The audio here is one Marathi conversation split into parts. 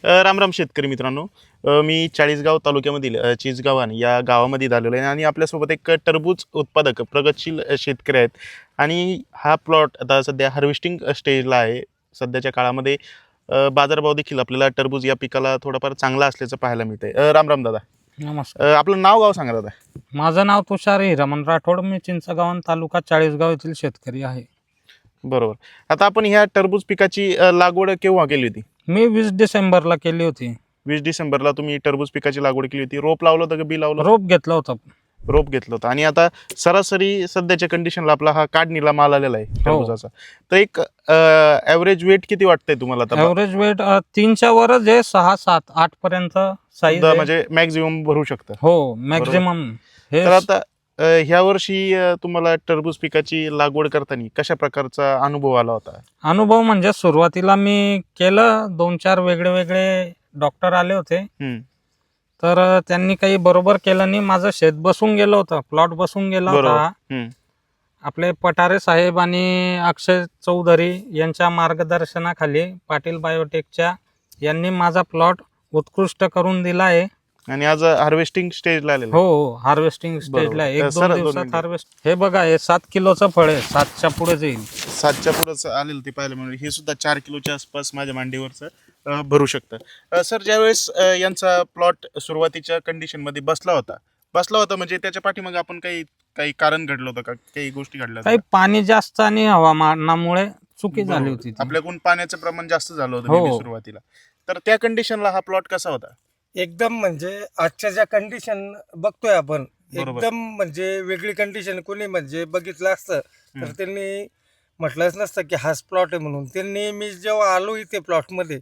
राम राम शेतकरी मित्रांनो. मी चाळीसगाव तालुक्यामधील चिचगावान या गावामध्ये झालेलो आहे आणि आपल्यासोबत एक टरबूज उत्पादक प्रगतशील शेतकरी आहेत. आणि हा प्लॉट आता सध्या हार्वेस्टिंग स्टेजला आहे. सध्याच्या काळामध्ये बाजारभाव देखील आपल्याला टरबूज या पिकाला थोडाफार चांगला असल्याचं पाहायला मिळतंय. राम राम दादा. नमस्कार. आपलं नाव गाव सांगा दादा. माझं नाव तुषार हिरामन राठोड. मी चिंचगावन तालुका चाळीसगाव येथील शेतकरी आहे. बरोबर. आता आपण ह्या टरबूज पिकाची लागवड केव्हा केली होती? मी 20 डिसेंबरला केली होती. 20 डिसेंबरला तुम्ही टरबूज पिकाची लागवड केली होती. रोप लावलं होतं का बी लावलं? रोप घेतला होता. रोप घेतलं होतं. आणि आता सरासरी सध्याच्या कंडिशनला आपला हा काढणीला माल आलेला आहे टरबूजाचा. तर एक ॲव्हरेज वेट किती वाटतंय तुम्हाला आता? ॲव्हरेज वेट 3च्या वरच आहे. 6, 7, 8 पर्यंत साईज म्हणजे मॅक्झिमम भरू शकतं. हो, मॅक्झिमम. तर आता ह्या वर्षी तुम्हाला टरबूज पिकाची लागवड करताना कशा प्रकारचा अनुभव आला होता? अनुभव म्हणजे सुरुवातीला मी केलं, 2-4 वेगळे डॉक्टर आले होते. तर त्यांनी काही बरोबर केलं नाही. माझं शेत बसून गेलं होतं, प्लॉट बसून गेला होता. आपले पठारे साहेब आणि अक्षय चौधरी यांच्या मार्गदर्शनाखाली पाटील बायोटेकच्या यांनी माझा प्लॉट उत्कृष्ट करून दिला आहे. आणि आज हार्वेस्टिंग स्टेजला आलेला. हो, हार्वेस्टिंग स्टेजला आहे. 1-2 दिवसात हार्वेस्ट. हे बघा, हे 7 किलोचं फळ आहे. 7च्या पुढे जाईल. 7च्या पुढे आलेलं ते पाहायला मिळेल. हे सुद्धा 4 किलोच्या आसपास माझ्या मांडीवरचं भरू शकतं. सर, ज्यावेळेस यांचा प्लॉट सुरुवातीच्या कंडिशनमध्ये बसला होता म्हणजे त्याच्या पाठीमागे आपण काही कारण घडलं होतं का? काही गोष्टी घडल्या काही पाणी जास्त आणि हवामानामुळे चुकी झाली होती. आपल्याकडून पाण्याचं प्रमाण जास्त झालं होतं सुरुवातीला. तर त्या कंडिशनला हा प्लॉट कसा होता? एकदम म्हणजे आजच्या ज्या कंडिशन बघतोय आपण, एकदम म्हणजे वेगळी कंडिशन. कोणी म्हणजे बघितलं असतं तर त्यांनी म्हटलंच नसतं की हाच प्लॉट आहे म्हणून. त्यांनी मी जेव्हा आलो इथे प्लॉटमध्ये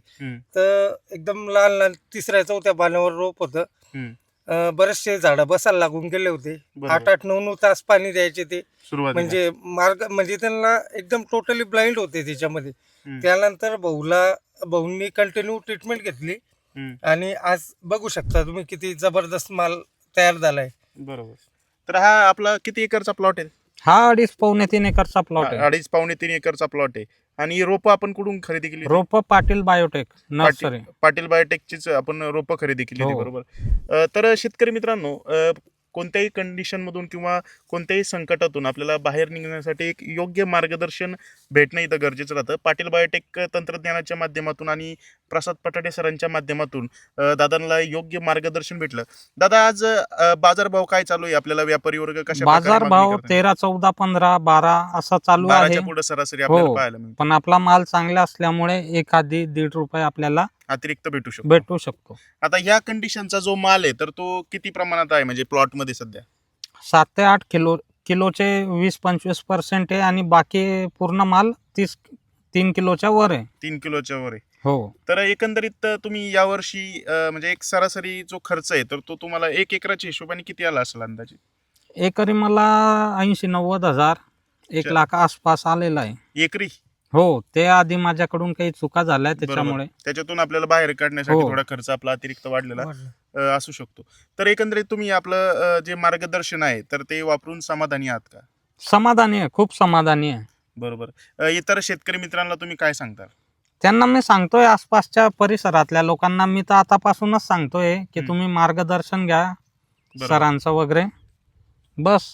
तर एकदम लहान 3-4 पाण्यावर रोप होतं. बरेचसे झाडं बसायला लागून गेले होते. 8-9 तास पाणी द्यायचे ते. म्हणजे म्हणजे त्यांना एकदम टोटली ब्लाइंड होते त्याच्यामध्ये. त्यानंतर भाऊंनी कंटिन्यू ट्रीटमेंट घेतली आणि आज बघू शकता तुम्ही किती जबरदस्त माल तयार झालाय. बरोबर. तर हा आपला किती एकरचा प्लॉट आहे? हा 2.5-3 एकरचा प्लॉट आहे. 2.5-3 एकरचा प्लॉट आहे. आणि रोपं आपण कुठून खरेदी केली? रोप पाटील बायोटेक नर्सरी. पाटील बायोटेकचीच आपण रोपं खरेदी केली होती. बरोबर. तर शेतकरी मित्रांनो, कोणत्याही कंडिशनमधून किंवा कोणत्याही संकटातून आपल्याला बाहेर निघण्यासाठी एक योग्य मार्गदर्शन भेटणं इथं गरजेचं राहतं. पाटील बायोटेक तंत्रज्ञानाच्या माध्यमातून आणि प्रसाद पटाडे सरांच्या माध्यमातून दादांना योग्य मार्गदर्शन भेटलं. दादा, आज बाजारभाव काय चालू आहे? आपल्याला व्यापारी वर्ग कशा बाजारभाव 13, 14, 15, 12 असा चालू आहे. 12च्या पुढे सरासरी आपल्याला पाहायला मिळतं. पण आपला माल चांगला असल्यामुळे एखादी ₹1.5 आपल्याला अतिरिक्त भेटू शकतो. आता ह्या कंडिशनचा जो माल आहे तर तो किती प्रमाणात आहे म्हणजे प्लॉट मध्ये सध्या? 7 ते 8 किलोचे 20-25% आहे आणि बाकी पूर्ण माल 3 किलोच्या वर आहे. 3 किलोच्या वर आहे. हो. तर एकंदरीत तुम्ही यावर्षी म्हणजे एक सरासरी जो खर्च आहे तर तो तुम्हाला 1 एकराच्या हिशोबाने किती आला असेल अंदाजे? एकरी मला 80-90 हजार 1 लाख आसपास आलेला आहे एकरी. हो, ते आधी माझ्याकडून काही चुका झाल्या त्याच्यामुळे त्याच्यातून आपल्याला बाहेर काढण्यासाठी थोडा खर्च आपला अतिरिक्त वाढलेला असू शकतो. तर एकंदरीत तुम्ही आपलं जे मार्गदर्शन आहे तर ते वापरून समाधानी आहात का? समाधानी आहे, खूप समाधानी आहे. बरोबर. इतर शेतकरी मित्रांना तुम्ही काय सांगता? त्यांना मी सांगतोय, आसपासच्या परिसरातल्या लोकांना मी तर आतापासूनच सांगतोय की तुम्ही मार्गदर्शन घ्या सरांचं वगैरे. बस,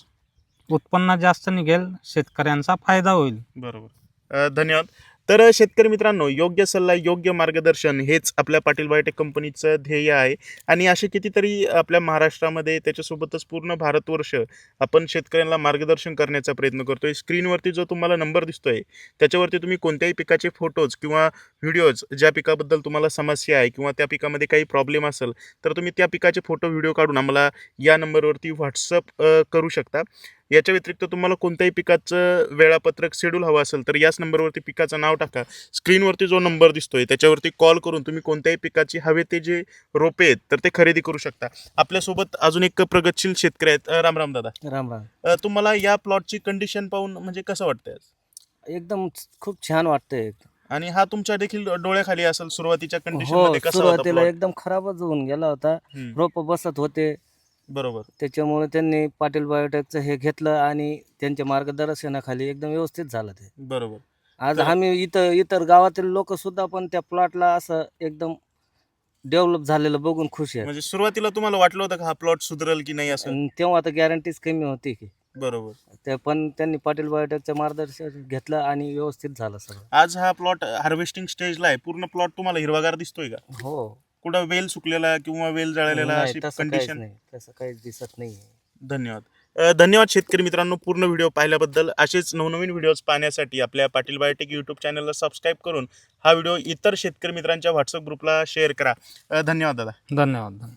उत्पन्न जास्त निघेल, शेतकऱ्यांचा फायदा होईल. बरोबर. धन्यवाद. तर शेतकरी मित्रांनो, योग्य सल्ला, योग्य मार्गदर्शन हेच आपल्या पाटील बायोटेक कंपनीचं ध्येय आहे. आणि असे कितीतरी आपल्या महाराष्ट्रामध्ये, त्याच्यासोबतच पूर्ण भारतवर्ष आपण शेतकऱ्यांना मार्गदर्शन करण्याचा प्रयत्न करतोय. स्क्रीनवरती जो तुम्हाला नंबर दिसतोय त्याच्यावरती तुम्ही कोणत्याही पिकाचे फोटोज किंवा व्हिडिओज, ज्या पिकाबद्दल तुम्हाला समस्या आहे किंवा त्या पिकामध्ये काही प्रॉब्लेम असेल तर तुम्ही त्या पिकाचे फोटो व्हिडिओ काढून आम्हाला या नंबरवरती व्हॉट्सअप करू शकता. याच्या व्यतिरिक्त तुम्हाला कोणत्याही पिकाचं वेळापत्रक शेड्यूल हवं असेल तर याच नंबरवरती पिकाचं नाव टाका. स्क्रीनवरती जो नंबर दिसतोय त्याच्यावरती कॉल करून तुम्ही कोणत्याही पिकाची हवे ते जे रोपे आहेत तर ते खरेदी करू शकता. आपल्यासोबत अजून एक प्रगतशील शेतकरी आहेत. राम राम दादा. राम राम. तुम्हाला या प्लॉटची कंडिशन पाहून म्हणजे कसं वाटतंय? एकदम खूप छान वाटतंय. आणि हा तुमच्या देखील डोळ्याखाली असेल सुरुवातीच्या कंडिशन हो, मध्ये कसा सुरुवातीला होता? एकदम खराबच होऊन गेला होता. रोप बसत होते. बरोबर. त्याच्यामुळे त्यांनी पाटील बायोटेकचं हे घेतलं आणि त्यांच्या मार्गदर्शनाखाली एकदम व्यवस्थित झालं ते. बरोबर. आज आम्ही इतर गावातील लोक सुद्धा पण त्या प्लॉटला असं एकदम डेव्हलप झालेलं बघून खुश आहे. म्हणजे सुरुवातीला तुम्हाला वाटलं होतं का हा प्लॉट सुधरेल की नाही असं? आणि तेव्हा आता गॅरंटीज कमी होती की बरोबर. पण त्यांनी पाटील बायोटेकचं मार्गदर्शन घेतलं आणि व्यवस्थित झालं सगळं. आज हा प्लॉट हार्वेस्टिंग स्टेजला आहे, पूर्ण प्लॉट तुम्हाला हिरवागार दिसतोय का? हो. कुठं वेल सुकलेला किंवा वेल जळलेला नाही, अशी तसं काहीच कंडिशन? नाही, तसं काहीच दिसत नाही. धन्यवाद. धन्यवाद शेतकरी मित्रांनो, पूर्ण व्हिडिओ पाहिल्याबद्दल. असेच नवनवीन व्हिडिओज पाहण्यासाठी आपल्या पाटील बायोटेक यूट्यूब चॅनलला सबस्क्राईब करून हा व्हिडिओ इतर शेतकरी मित्रांच्या व्हॉट्सअप ग्रुपला शेअर करा. धन्यवाद दादा. धन्यवाद.